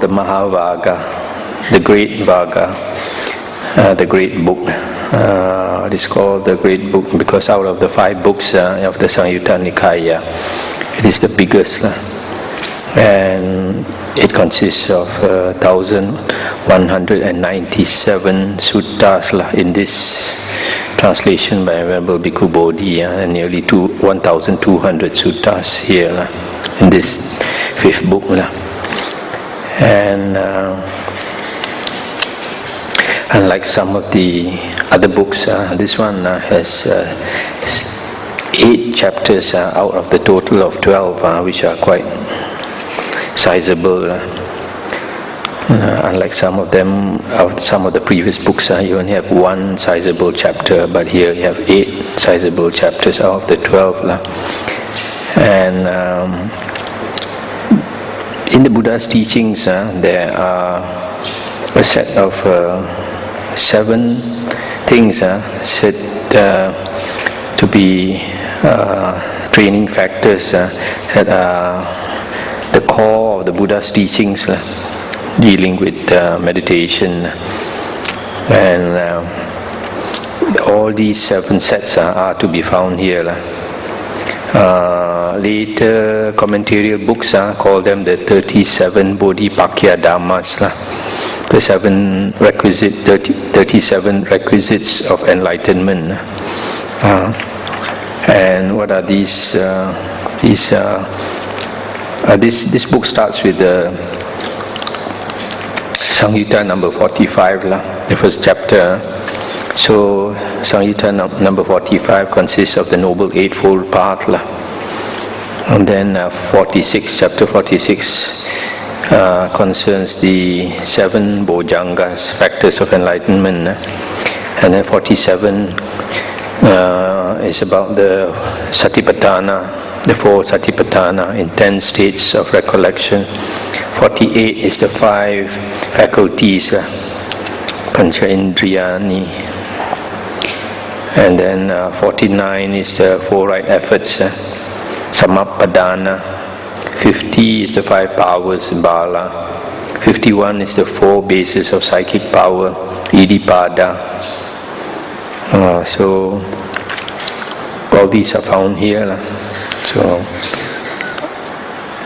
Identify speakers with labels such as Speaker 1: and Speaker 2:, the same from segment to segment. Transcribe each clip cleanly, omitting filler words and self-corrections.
Speaker 1: the Mahavagga, the Great Vagga, the Great Book. It is called the Great Book because out of the 5 books of the Samyutta Nikaya, it is the biggest. And it consists of 1,197 suttas in this translation by Venerable Bhikkhu Bodhi, and nearly 1,200 suttas here in this 5th book. And unlike some of the other books, this one has 8 chapters out of the total of 12, which are quite sizable. Unlike some of the previous books, you only have 1 sizable chapter, but here you have 8 sizable chapters out of the 12. And in the Buddha's teachings, there are a set of 7 things said to be training factors that are the core of the Buddha's teachings dealing with meditation. And all these 7 sets are to be found here. Later commentarial books call them the 37 Bojjhanga-samyutta, the 37 requisites of enlightenment. And what are these? This book starts with the Samyutta number 45, the first chapter. So Samyutta number 45 consists of the Noble Eightfold Path. And then chapter 46 concerns the 7 Bojjhangas, factors of enlightenment. And then 47 is about the Satipatana, the 4 Satipatana in 10 states of recollection. 48 is the 5 faculties, Pancha Indriyani. And then 49 is the 4 right efforts, Samappadana. 50 is the 5 powers, Bala. 51 is the 4 bases of psychic power, Iddhipada. So all these are found here.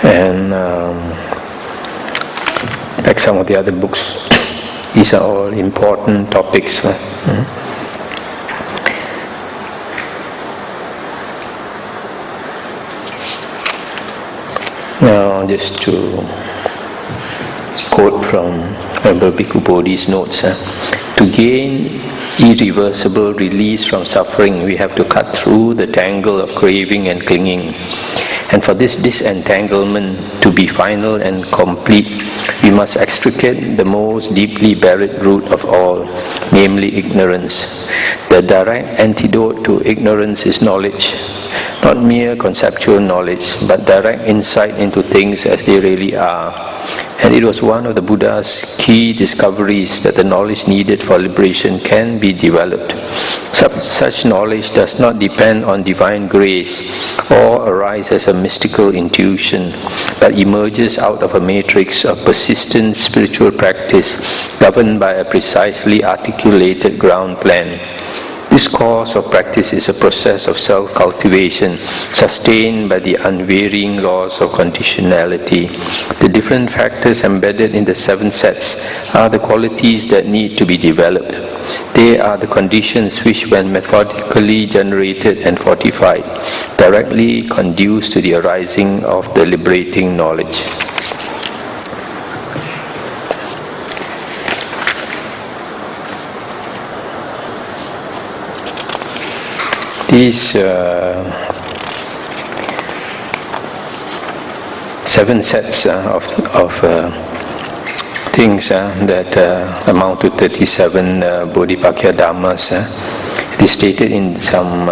Speaker 1: And like some of the other books, these are all important topics. Now, just to quote from Venerable Bhikkhu Bodhi's notes, to gain irreversible release from suffering, we have to cut through the tangle of craving and clinging. And for this disentanglement to be final and complete, we must extricate the most deeply buried root of all, namely ignorance. The direct antidote to ignorance is knowledge, not mere conceptual knowledge, but direct insight into things as they really are. And it was one of the Buddha's key discoveries that the knowledge needed for liberation can be developed. Such knowledge does not depend on divine grace or arise as a mystical intuition, but emerges out of a matrix of persistent spiritual practice governed by a precisely articulated ground plan. This course of practice is a process of self-cultivation sustained by the unvarying laws of conditionality. The different factors embedded in the 7 sets are the qualities that need to be developed. They are the conditions which, when methodically generated and fortified, directly conduce to the arising of the liberating knowledge. These 7 sets of things that amount to 37 Bodhipakya-dhammas. It is stated in some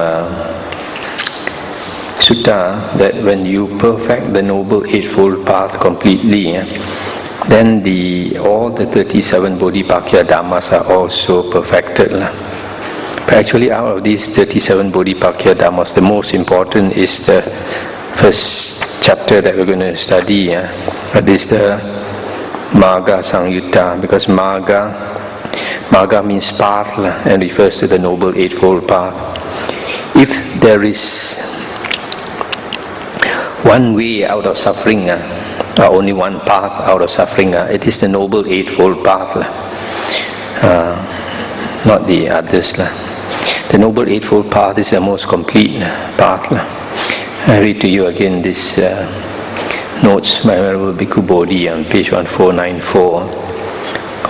Speaker 1: sutta that when you perfect the Noble Eightfold Path completely, then all the 37 Bodhipakya-dhammas are also perfected. But actually, out of these 37 Bodhipakya-dhammas, the most important is the first chapter that we're going to study. That is the Magga-samyutta, because Magga means path and refers to the Noble Eightfold Path. If there is one way out of suffering, or only one path out of suffering, it is the Noble Eightfold Path, not the others. The Noble Eightfold Path is the most complete path. I read to you again this notes by Venerable Bhikkhu Bodhi on page 1494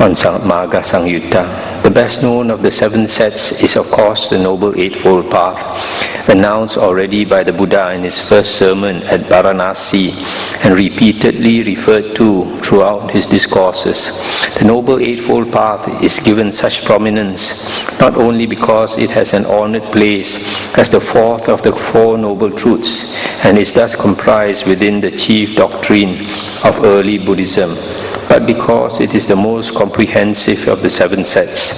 Speaker 1: on Magga-samyutta. The best known of the 7 sets is of course the Noble Eightfold Path, announced already by the Buddha in his first sermon at Varanasi and repeatedly referred to throughout his discourses. The Noble Eightfold Path is given such prominence not only because it has an honored place as the fourth of the 4 Noble Truths and is thus comprised within the chief doctrine of early Buddhism, but because it is the most comprehensive of the 7 sets.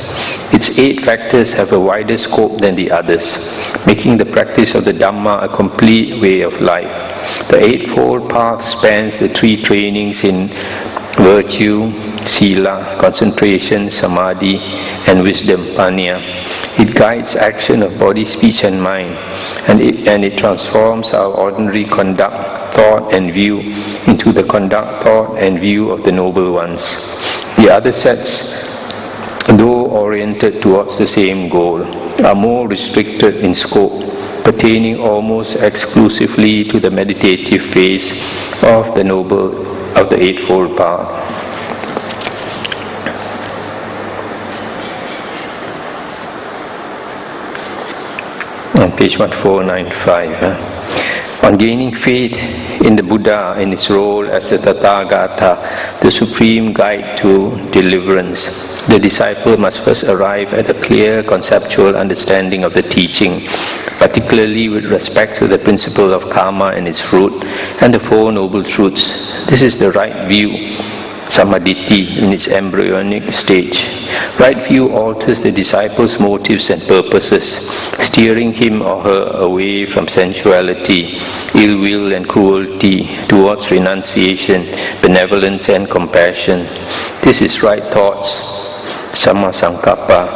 Speaker 1: Its 8 factors have a wider scope than the others, making the practice of the Dhamma a complete way of life. The Eightfold Path spans the 3 trainings in virtue, sila, concentration, samadhi, and wisdom, panya. It guides action of body, speech, and mind, and it transforms our ordinary conduct, thought, and view into the conduct, thought, and view of the noble ones. The other sets, though oriented towards the same goal, are more restricted in scope, pertaining almost exclusively to the meditative phase of the Eightfold Path. On page 1495. On gaining faith in the Buddha in its role as the Tathagata, the supreme guide to deliverance, the disciple must first arrive at a clear conceptual understanding of the teaching, particularly with respect to the principle of karma and its fruit, and the 4 Noble Truths. This is the right view, samadhi, in its embryonic stage. Right view alters the disciple's motives and purposes, steering him or her away from sensuality, ill will and cruelty towards renunciation, benevolence and compassion. This is right thoughts, samma sankappa.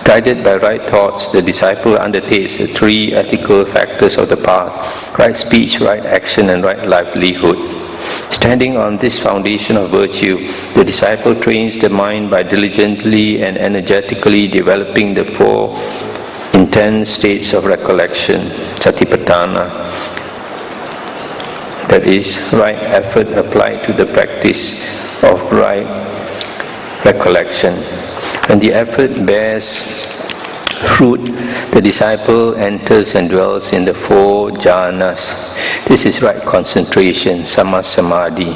Speaker 1: Guided by right thoughts, the disciple undertakes the 3 ethical factors of the path: right speech, right action, and right livelihood. Standing on this foundation of virtue, the disciple trains the mind by diligently and energetically developing the 4 intense states of recollection, Satipatana. That is, right effort applied to the practice of right recollection. When the effort bears fruit, the disciple enters and dwells in the 4 jhanas. This is right concentration, samma samadhi.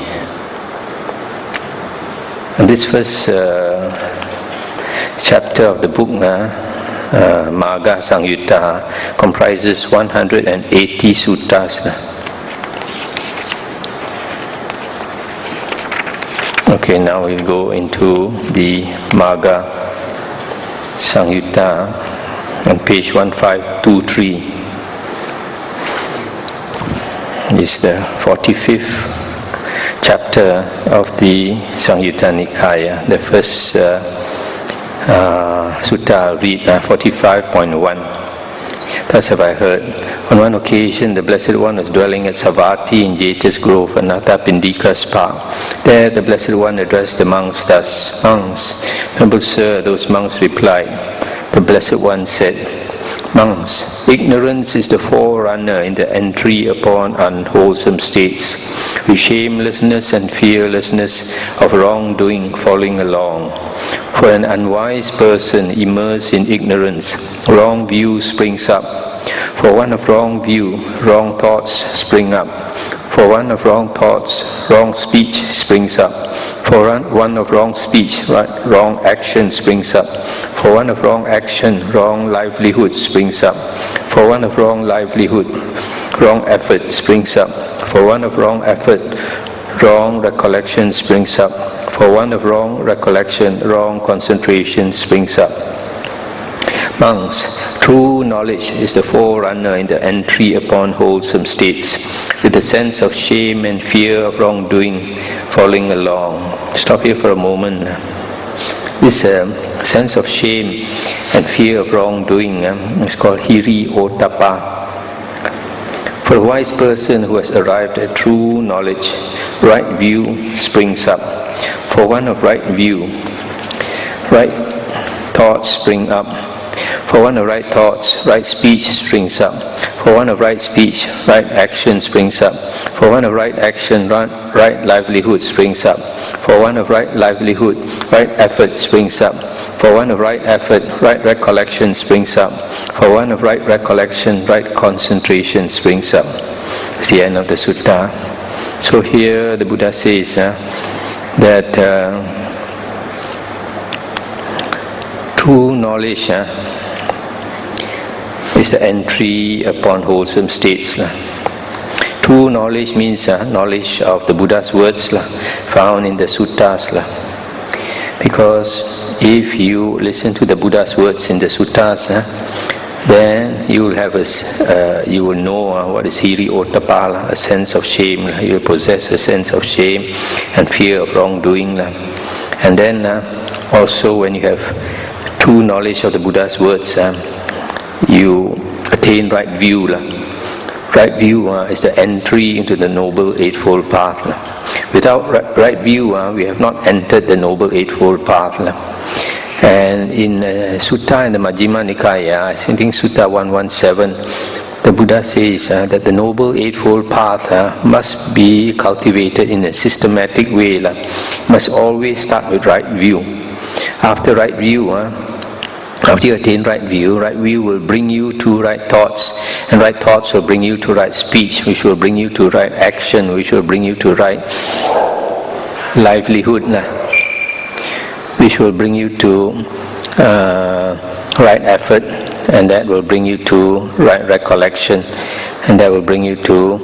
Speaker 1: And this first chapter of the book, Magga-samyutta, comprises 180 suttas. Okay, now we'll go into the Magga-samyutta on page 1523. Is the 45th chapter of the Samyutta Nikaya. The first sutta I'll read, 45.1. Thus have I heard. On one occasion, the Blessed One was dwelling at Savatthi in Jeta's Grove, Anathapindika's park. There, the Blessed One addressed the monks thus: "Monks, noble sir," those monks replied. The Blessed One said, "Monks, ignorance is the forerunner in the entry upon unwholesome states, with shamelessness and fearlessness of wrongdoing following along. For an unwise person immersed in ignorance, wrong view springs up. For one of wrong view, wrong thoughts spring up. For one of wrong thoughts, wrong speech springs up. For one of wrong speech, wrong action springs up. For one of wrong action, wrong livelihood springs up. For one of wrong livelihood, wrong effort springs up. For one of wrong effort, wrong recollection springs up. For one of wrong recollection, wrong concentration springs up. Monks, True knowledge is the forerunner in the entry upon wholesome states, with the sense of shame and fear of wrongdoing following along. Stop here for a moment. This sense of shame and fear of wrongdoing is called hiri ottappa. For a wise person who has arrived at true knowledge, right view springs up. For one of right view, right thoughts spring up. For one of right thoughts, right speech springs up. For one of right speech, right action springs up. For one of right action, right livelihood springs up. For one of right livelihood, right effort springs up. For one of right effort, right recollection springs up. For one of right recollection, right concentration springs up. It's the end of the sutta. So here the Buddha says that true knowledge is the entry upon wholesome states. True knowledge means knowledge of the Buddha's words found in the suttas. Because if you listen to the Buddha's words in the suttas, then you will have you will know what is hiri ottappa, a sense of shame. You will possess a sense of shame and fear of wrongdoing. And then also when you have true knowledge of the Buddha's words, you attain right view. Right view is the entry into the Noble Eightfold Path. Without right view, we have not entered the Noble Eightfold Path. And in Sutta in the Majjhima Nikaya, I think Sutta 117, the Buddha says that the Noble Eightfold Path must be cultivated in a systematic way. Must always start with right view. After right view, after you attain right view will bring you to right thoughts, and right thoughts will bring you to right speech, which will bring you to right action, which will bring you to right livelihood, which will bring you to right effort, and that will bring you to right recollection, and that will bring you to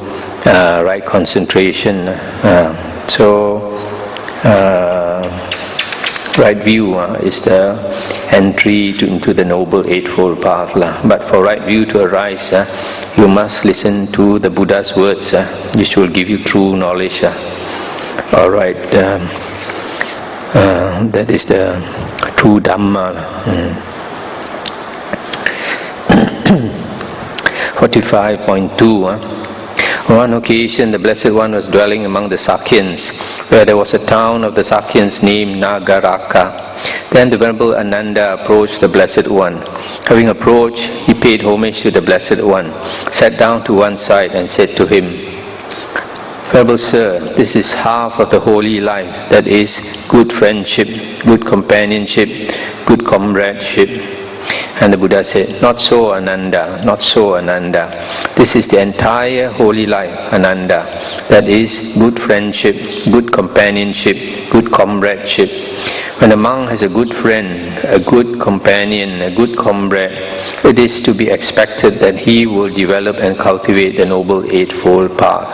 Speaker 1: right concentration. So right view is the entry into the Noble Eightfold Path. But for right view to arise, you must listen to the Buddha's words, which will give you true knowledge. Alright, that is the true Dhamma. 45.2. On one occasion, the Blessed One was dwelling among the Sakyans, where there was a town of the Sakyans named Nagaraka. Then the Venerable Ananda approached the Blessed One. Having approached, he paid homage to the Blessed One, sat down to one side and said to him, Venerable Sir, this is half of the holy life, that is, good friendship, good companionship, good comradeship. And the Buddha said, not so, Ananda, not so, Ananda. This is the entire holy life, Ananda. That is, good friendship, good companionship, good comradeship. When a monk has a good friend, a good companion, a good comrade, it is to be expected that he will develop and cultivate the Noble Eightfold Path.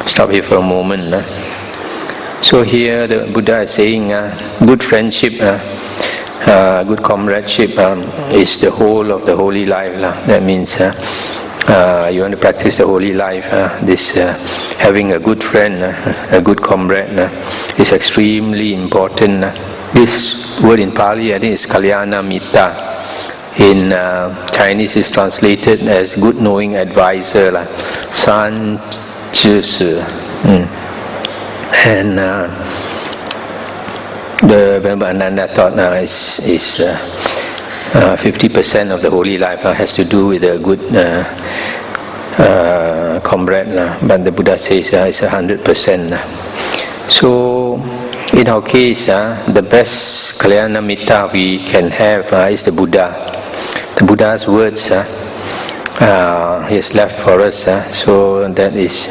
Speaker 1: Stop here for a moment. So here the Buddha is saying, good friendship, good comradeship is the whole of the holy life. That means you want to practice the holy life. This having a good friend, a good comrade is extremely important. This word in Pali, I think, is Kalyana Mitta. In Chinese, is translated as good knowing advisor, San Zhi Si. And the Venerable Ananda thought 50% of the holy life has to do with a good comrade, but the Buddha says it's 100%. So in our case, the best Kalyana Mitta we can have is the Buddha. The Buddha's words he has left for us, so that is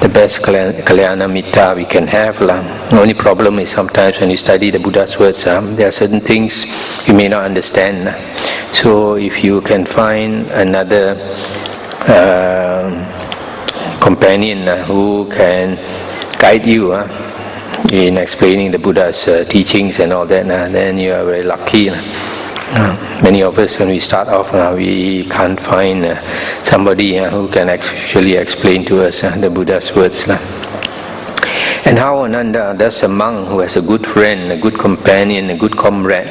Speaker 1: the best Kalyana Mitta we can have. The only problem is sometimes when you study the Buddha's words, there are certain things you may not understand. So if you can find another companion who can guide you in explaining the Buddha's teachings and all that, then you are very lucky. Many of us, when we start off, we can't find somebody who can actually explain to us the Buddha's words. And how, Ananda, does a monk who has a good friend, a good companion, a good comrade,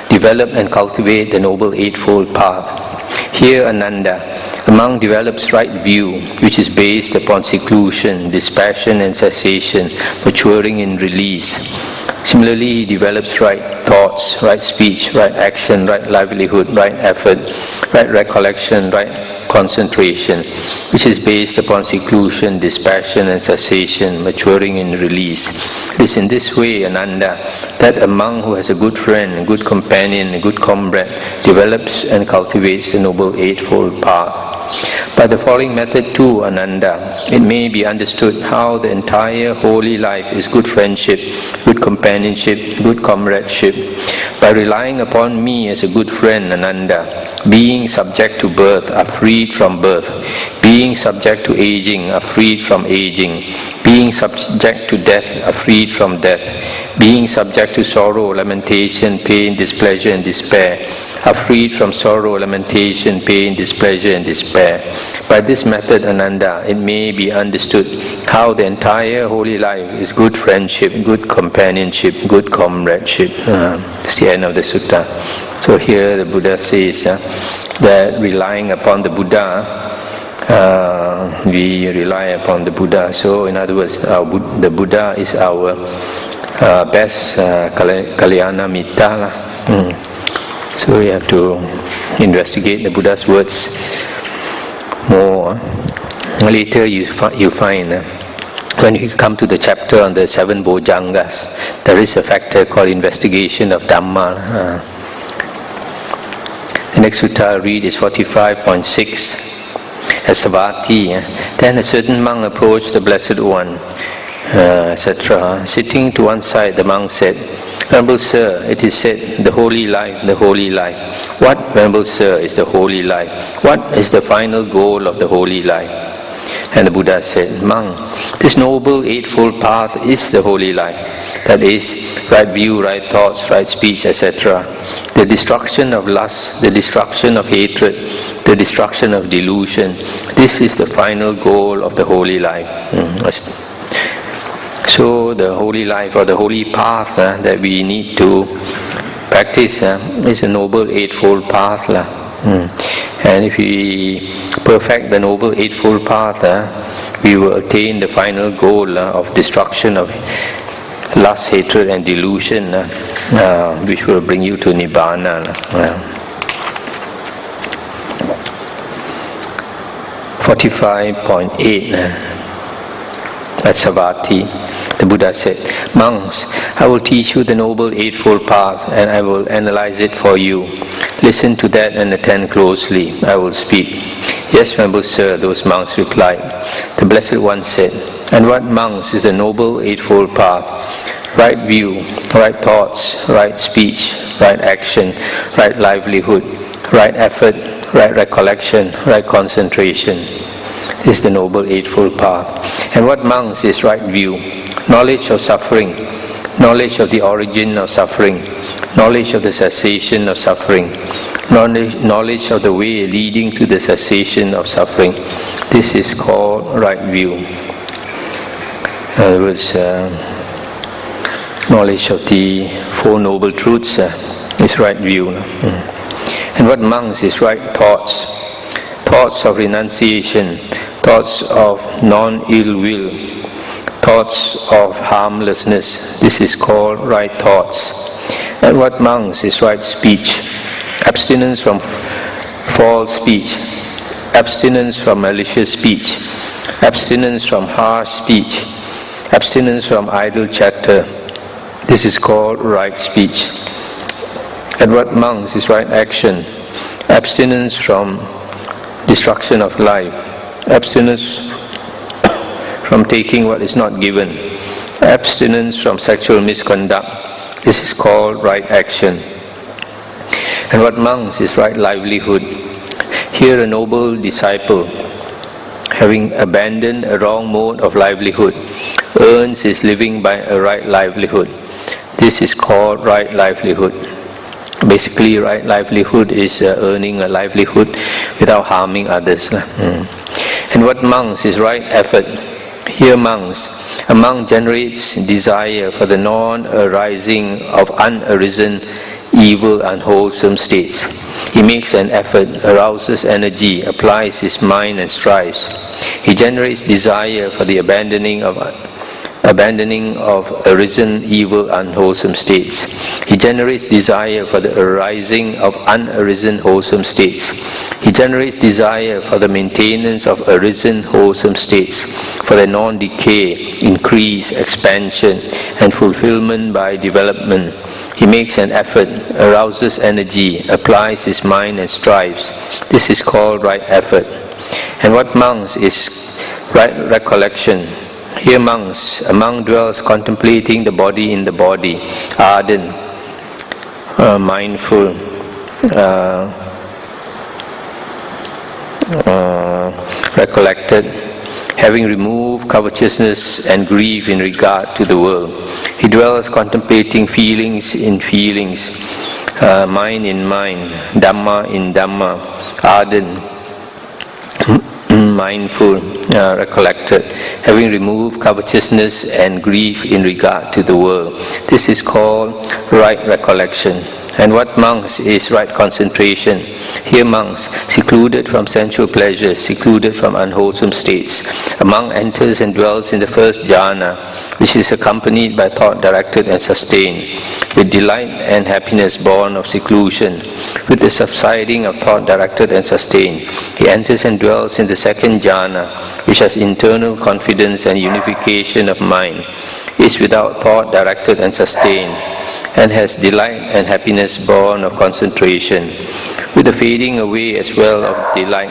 Speaker 1: develop and cultivate the Noble Eightfold Path? Here, Ananda, a monk develops right view, which is based upon seclusion, dispassion and cessation, maturing in release. Similarly, he develops right thoughts, right speech, right action, right livelihood, right effort, right recollection, right concentration, which is based upon seclusion, dispassion and cessation, maturing in release. It is in this way, Ananda, that a monk who has a good friend, a good companion, a good comrade, develops and cultivates the Noble Eightfold Path. By the following method too, Ananda, it may be understood how the entire holy life is good friendship, good companionship, good comradeship. By relying upon me as a good friend, Ananda, being subject to birth are freed from birth, being subject to aging are freed from aging, being subject to death are freed from death, being subject to sorrow, lamentation, pain, displeasure and despair are freed from sorrow, lamentation, pain, displeasure and despair. By this method, Ananda, it may be understood how the entire holy life is good friendship, good companionship, good comradeship. That's the end of the sutta. So here the Buddha says that relying upon the Buddha, we rely upon the Buddha. So in other words, the Buddha is our best kalyana mitta. So we have to investigate the Buddha's words more. Later you find when you come to the chapter on the 7 Bojjhangas, there is a factor called investigation of Dhamma. The next sutta I'll read is 45.6. As Savatthi, then a certain monk approached the Blessed One, etc. Sitting to one side, the monk said, Venerable Sir, it is said, the holy life, the holy life. What, Venerable Sir, is the holy life? What is the final goal of the holy life? And the Buddha said, Monk, this noble eightfold path is the holy life. That is, right view, right thoughts, right speech, etc. The destruction of lust, the destruction of hatred, the destruction of delusion. This is the final goal of the holy life. So the holy life or the holy path that we need to practice is a noble eightfold path. And if we perfect the noble eightfold path, we will attain the final goal of destruction of lust, hatred and delusion, which will bring you to Nibbana. 45.8 at Savatthi. The Buddha said, Monks, I will teach you the Noble Eightfold Path and I will analyze it for you. Listen to that and attend closely. I will speak. Yes, Venerable Sir, those monks replied. The Blessed One said, And what, monks, is the Noble Eightfold Path? Right view, right thoughts, right speech, right action, right livelihood, right effort, right recollection, right concentration is the Noble Eightfold Path. And what, monks, is right view? Knowledge of suffering, knowledge of the origin of suffering, knowledge of the cessation of suffering, knowledge of the way leading to the cessation of suffering. This is called right view. In other words, knowledge of the Four Noble Truths is right view. And what, monks, is right thoughts? Thoughts of renunciation, thoughts of non-ill will, thoughts of harmlessness. This is called right thoughts. And what, monks, is right speech? Abstinence from false speech, abstinence from malicious speech, abstinence from harsh speech, abstinence from idle chatter. This is called right speech. And what, monks, is right action? Abstinence from destruction of life, abstinence from taking what is not given, abstinence from sexual misconduct. This is called right action. And what, monks, is right livelihood? Here a noble disciple, having abandoned a wrong mode of livelihood, earns his living by a right livelihood. This is called right livelihood. Basically, right livelihood is earning a livelihood without harming others. And what monks is right effort? Here monks, a monk generates desire for the non-arising of unarisen, evil, unwholesome states. He makes an effort, arouses energy, applies his mind and strives. He generates desire for the abandoning of arisen, evil, unwholesome states. He generates desire for the arising of unarisen, wholesome states. He generates desire for the maintenance of arisen, wholesome states, for their non-decay, increase, expansion, and fulfillment by development. He makes an effort, arouses energy, applies his mind and strives. This is called right effort. And what monks is right recollection? Here monks, a monk dwells contemplating the body in the body, ardent, mindful, recollected, having removed covetousness and grief in regard to the world. He dwells contemplating feelings in feelings, mind in mind, Dhamma in Dhamma, ardent, mindful, recollected, having removed covetousness and grief in regard to the world. This is called right recollection. And what monks is right concentration? Here monks, secluded from sensual pleasures, secluded from unwholesome states. A monk enters and dwells in the first jhana, which is accompanied by thought directed and sustained, with delight and happiness born of seclusion, with the subsiding of thought directed and sustained. He enters and dwells in the second jhana, which has internal confidence and unification of mind, is without thought directed and sustained, and has delight and happiness born of concentration. With the fading away as well of delight,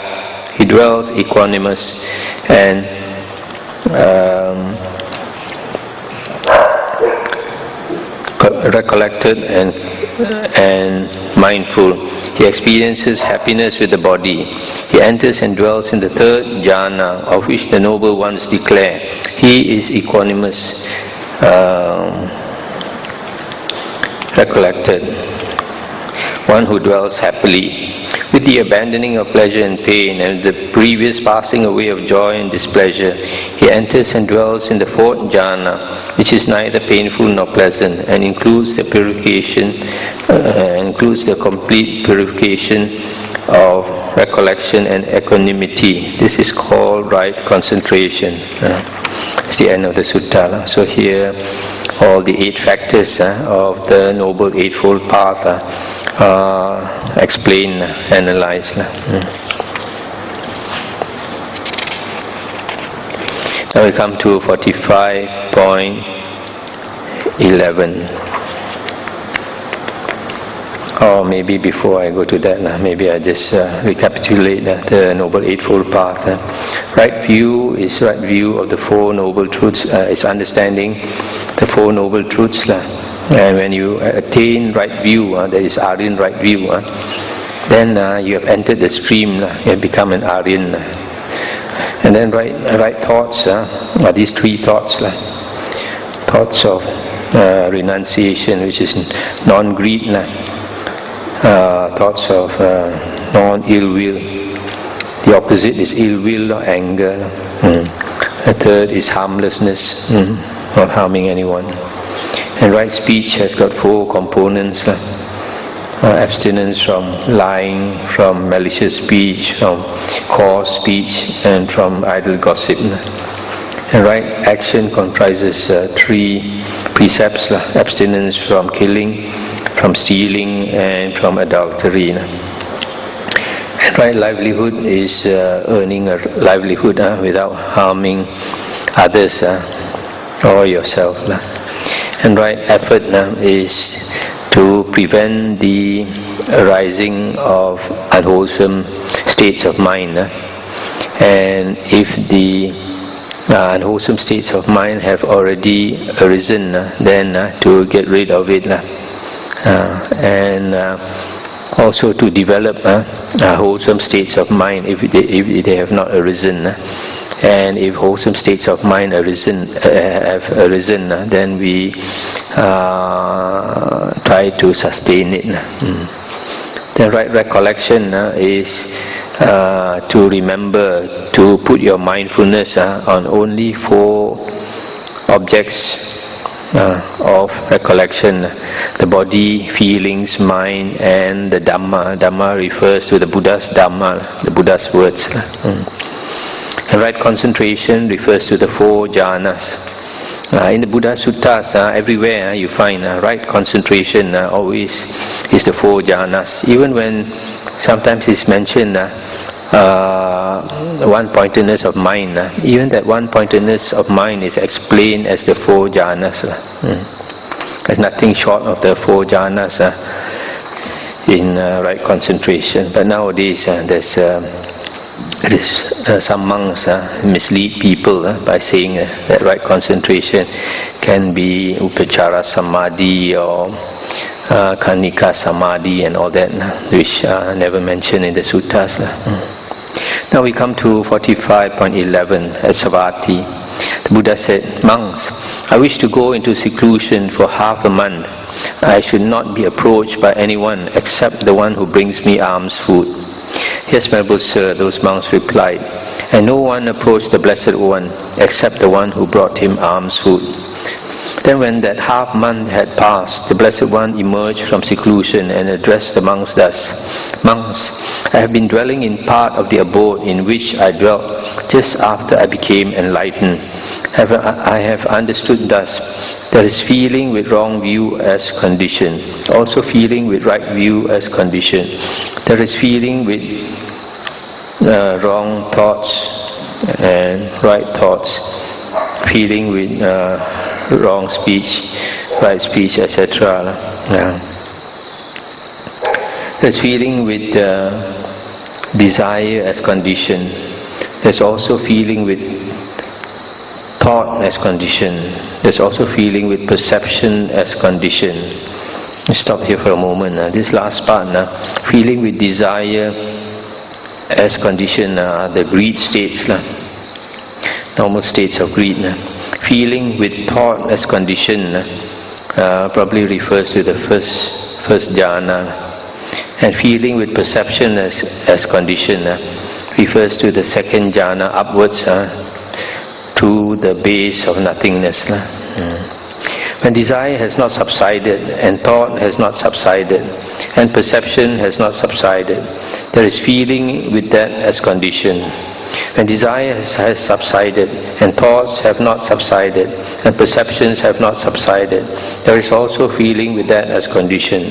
Speaker 1: he dwells equanimous and recollected and mindful. He experiences happiness with the body. He enters and dwells in the third jhana, of which the noble ones declare, he is equanimous, recollected, one who dwells happily. With the abandoning of pleasure and pain and the previous passing away of joy and displeasure, he enters and dwells in the fourth jhana, which is neither painful nor pleasant, and includes the purification, includes the complete purification of recollection and equanimity. This is called right concentration. It's the end of the sutta. So here, all the 8 factors of the Noble Eightfold Path explained, analyzed. Now we come to 45.11. Or maybe before I go to that, maybe I just recapitulate the Noble Eightfold Path. Right view is right view of the Four Noble Truths. It's understanding the Four Noble Truths. And when you attain right view, that is Aryan right view, then you have entered the stream, you have become an Aryan. And then right thoughts are these 3 thoughts. Thoughts of renunciation, which is non-greed, thoughts of non-ill will. The opposite is ill will or anger. The third is harmlessness, not harming anyone. And right speech has got 4 components. Abstinence from lying, from malicious speech, from coarse speech, and from idle gossip. And right action comprises 3 precepts. Abstinence from killing, from stealing, and from adultery. And right livelihood is earning a livelihood without harming others or yourself. And right effort is to prevent the arising of unwholesome states of mind. And if the unwholesome states of mind have already arisen, then to get rid of it. And also to develop wholesome states of mind if they have not arisen. And if wholesome states of mind have arisen, then we try try to sustain it. The right recollection is to remember to put your mindfulness on only 4 objects of recollection: the body, feelings, mind, and the Dhamma. Dhamma refers to the Buddha's Dhamma, the Buddha's words. The right concentration refers to the 4 jhanas. In the Buddha Suttas, everywhere you find right concentration always is the 4 jhanas. Even when sometimes it's mentioned one-pointedness of mind, even that one-pointedness of mind is explained as the 4 jhanas. There's nothing short of the 4 jhanas in right concentration. But nowadays there's some monks mislead people by saying that right concentration can be upachara samadhi or kanika samadhi and all that, which are never mentioned in the suttas. Now we come to 45.11 at Savatthi. The Buddha said, "Monks, I wish to go into seclusion for half a month. I should not be approached by anyone except the one who brings me alms food." "Yes, Venerable Sir," those monks replied, "and no one approached the Blessed One except the one who brought him alms food." Then when that half month had passed, the Blessed One emerged from seclusion and addressed the monks thus: "Monks, I have been dwelling in part of the abode in which I dwelt just after I became enlightened. I have understood thus: there is feeling with wrong view as condition, also feeling with right view as condition. There is feeling with wrong thoughts and right thoughts, feeling with wrong speech, right speech, etc. There's feeling with desire as condition. There's also feeling with thought as condition. There's also feeling with perception as condition." Let's stop here for a moment. This last part, feeling with desire as condition, are the greed states, normal states of greed. Feeling with thought as condition probably refers to the first jhana, and feeling with perception as condition refers to the second jhana upwards to the base of nothingness. When desire has not subsided, and thought has not subsided, and perception has not subsided, there is feeling with that as condition. When desire has subsided, and thoughts have not subsided, and perceptions have not subsided, there is also feeling with that as condition.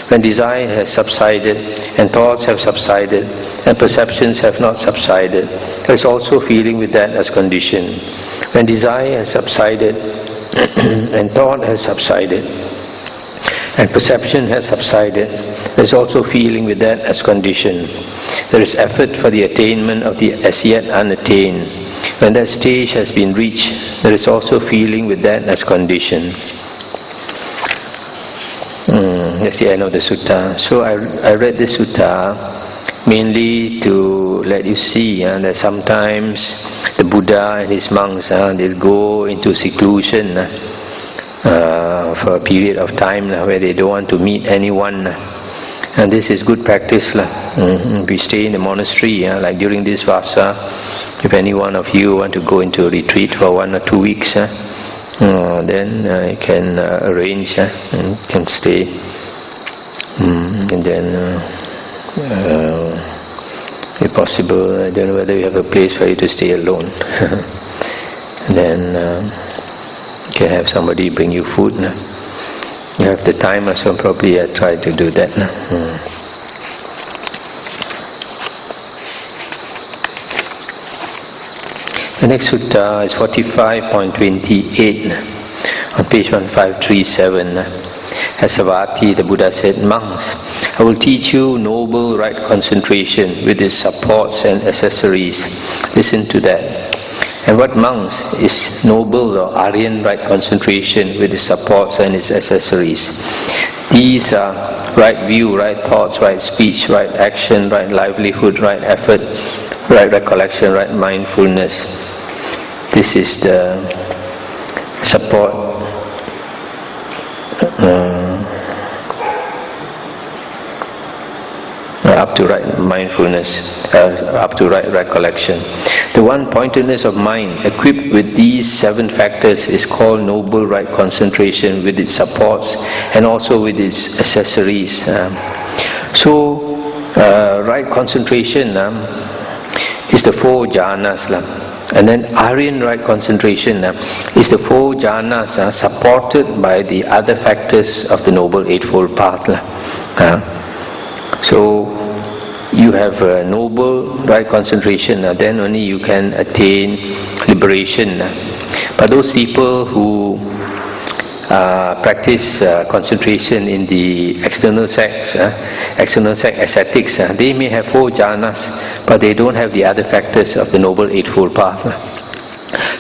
Speaker 1: When desire has subsided, and thoughts have subsided, and perceptions have not subsided, there is also feeling with that as condition. When desire has subsided, and thought has subsided, and perception has subsided, there is also feeling with that as condition. There is effort for the attainment of the as yet unattained. When that stage has been reached, there is also feeling with that as condition. That's the end of the sutta. So I read this sutta mainly to let you see that sometimes the Buddha and his monks, they'll go into seclusion for a period of time where they don't want to meet anyone. And this is good practice. We stay in the monastery, like during this Vasa, if any one of you want to go into a retreat for 1 or 2 weeks, then you can arrange and can stay. And then, if possible, I don't know whether you have a place for you to stay alone. Then you can have somebody bring you food. You have the time, so probably I try to do that. The next sutta is 45.28 on page 1537. At Savatthi, the Buddha said, "Monks, I will teach you noble right concentration with its supports and accessories. Listen to that." And what, monks, is noble or Aryan right concentration with its supports and its accessories? These are right view, right thoughts, right speech, right action, right livelihood, right effort, right recollection, right mindfulness. This is the support up to right mindfulness, up to right recollection. The one-pointedness of mind equipped with these 7 factors is called noble right concentration, with its supports and also with its accessories. Right concentration is the 4 jhanas. And then Aryan right concentration is the 4 jhanas supported by the other factors of the Noble Eightfold Path. So you have a noble right concentration, then only you can attain liberation. But those people who practice concentration in the external sex ascetics, they may have 4 jhanas, but they don't have the other factors of the Noble Eightfold Path.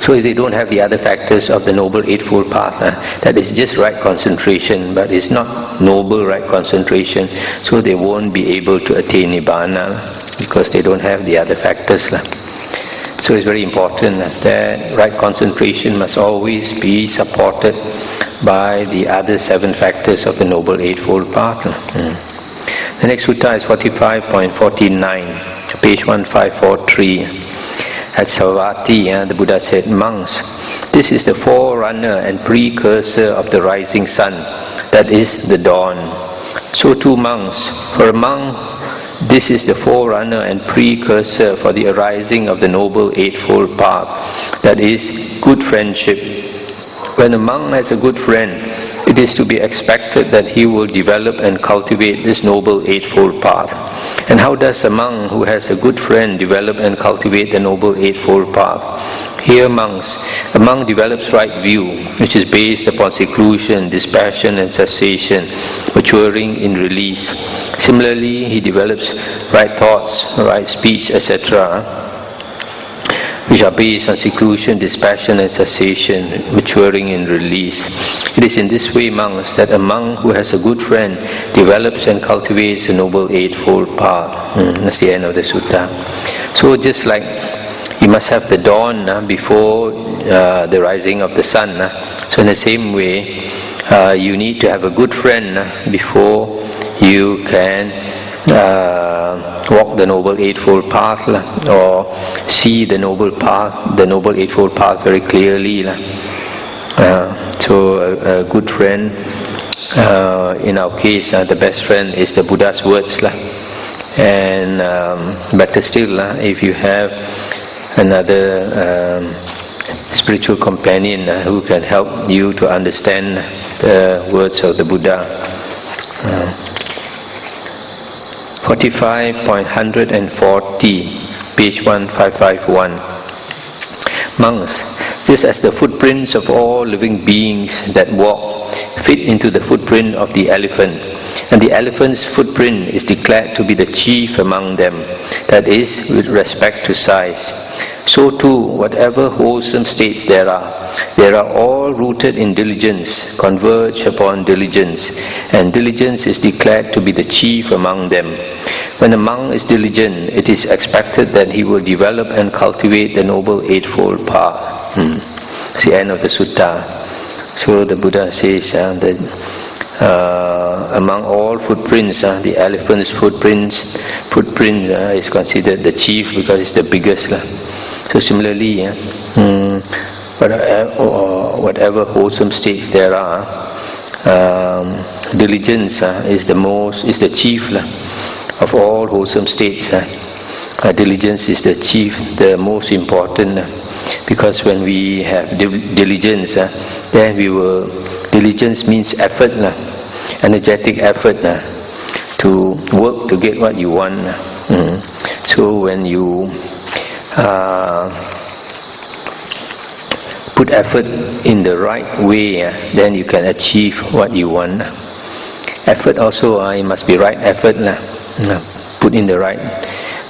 Speaker 1: So if they don't have the other factors of the Noble Eightfold Path, that is just right concentration, but it's not noble right concentration, so they won't be able to attain Nibbana, because they don't have the other factors. So it's very important that right concentration must always be supported by the other 7 factors of the Noble Eightfold Path. The next sutta is 45.49, page 1543. At Savatthi, the Buddha said, "Monks, this is the forerunner and precursor of the rising sun, that is the dawn. So too monks, for a monk, this is the forerunner and precursor for the arising of the Noble Eightfold Path, that is good friendship. When a monk has a good friend, it is to be expected that he will develop and cultivate this Noble Eightfold Path. And how does a monk who has a good friend develop and cultivate the Noble Eightfold Path? Here, monks, a monk develops right view, which is based upon seclusion, dispassion and cessation, maturing in release. Similarly, he develops right thoughts, right speech, etc., which are based on seclusion, dispassion and cessation, maturing in release. It is in this way, monks, that a monk who has a good friend develops and cultivates the Noble Eightfold Path." That's the end of the sutta. So just like you must have the dawn before the rising of the sun, so in the same way, you need to have a good friend before you can walk the Noble Eightfold Path, or see the Noble Path, the Noble Eightfold Path very clearly. So a good friend, in our case, the best friend is the Buddha's words. And better still, if you have another spiritual companion who can help you to understand the words of the Buddha. 45.140, page 1551. Monks, just as the footprints of all living beings that walk fit into the footprint of the elephant, and the elephant's footprint is declared to be the chief among them, that is, with respect to size, so too, whatever wholesome states there are all rooted in diligence, converge upon diligence, and diligence is declared to be the chief among them. When a monk is diligent, it is expected that he will develop and cultivate the Noble Eightfold Path. It's the end of the sutta. So the Buddha says that among all footprints, the elephant's footprint is considered the chief because it's the biggest. So similarly, whatever wholesome states there are, diligence is the chief of all wholesome states. Diligence is the chief, the most important, because when we have diligence, then diligence means effort, energetic effort to work to get what you want. So when you put effort in the right way, then you can achieve what you want. Effort also, it must be right effort, put in the right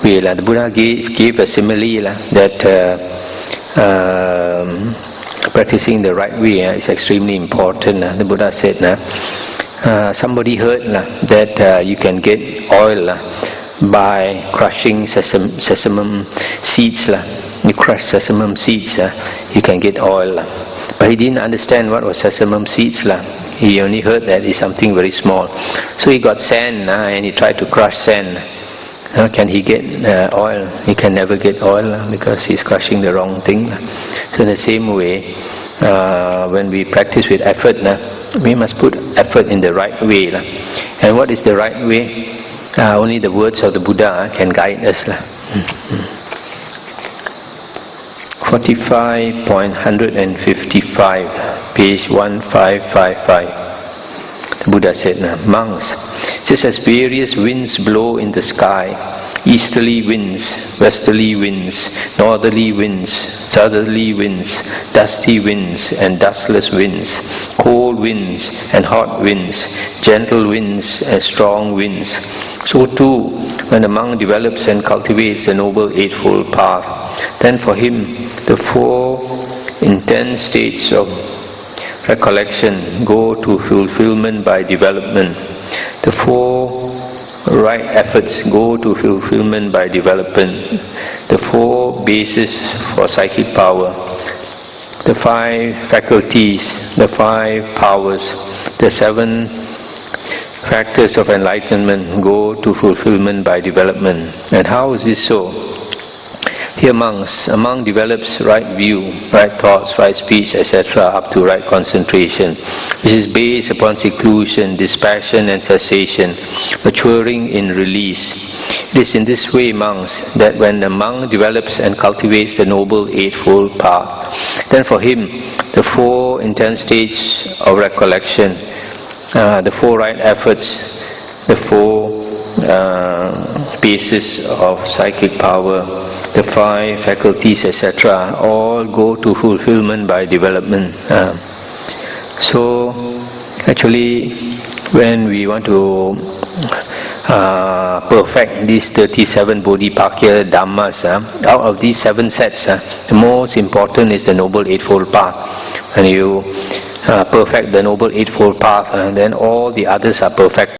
Speaker 1: way. The Buddha gave a simile that practicing the right way is extremely important. The Buddha said, somebody heard that you can get oil by crushing sesame seeds. You crush sesame seeds, you can get oil. But he didn't understand what was sesame seeds. He only heard that it's something very small. So he got sand and he tried to crush sand. Can he get oil? He can never get oil because he's crushing the wrong thing. So in the same way, when we practice with effort, we must put effort in the right way. And what is the right way? Only the words of the Buddha can guide us. 45.155, page 1555. The Buddha said, monks, just as various winds blow in the sky, easterly winds, westerly winds, northerly winds, southerly winds, dusty winds and dustless winds, cold winds and hot winds, gentle winds and strong winds, so too, when the monk develops and cultivates the Noble Eightfold Path, then for him the 4 intense states of recollection go to fulfillment by development. The 4 right efforts go to fulfillment by development. The 4 bases for psychic power, the 5 faculties, the 5 powers, the 7 factors of enlightenment go to fulfillment by development. And how is this so? Here monks, a monk develops right view, right thoughts, right speech, etc. up to right concentration, which is based upon seclusion, dispassion and cessation, maturing in release. It is in this way, monks, that when the monk develops and cultivates the Noble Eightfold Path, then for him the 4 intense stages of recollection, the 4 right efforts, the 4 bases of psychic power, the 5 faculties, etc., all go to fulfillment by development. So, actually, when we want to perfect these 37 Bodhipakya Dhammas, out of these 7 sets, the most important is the Noble Eightfold Path. When you perfect the Noble Eightfold Path, then all the others are perfect.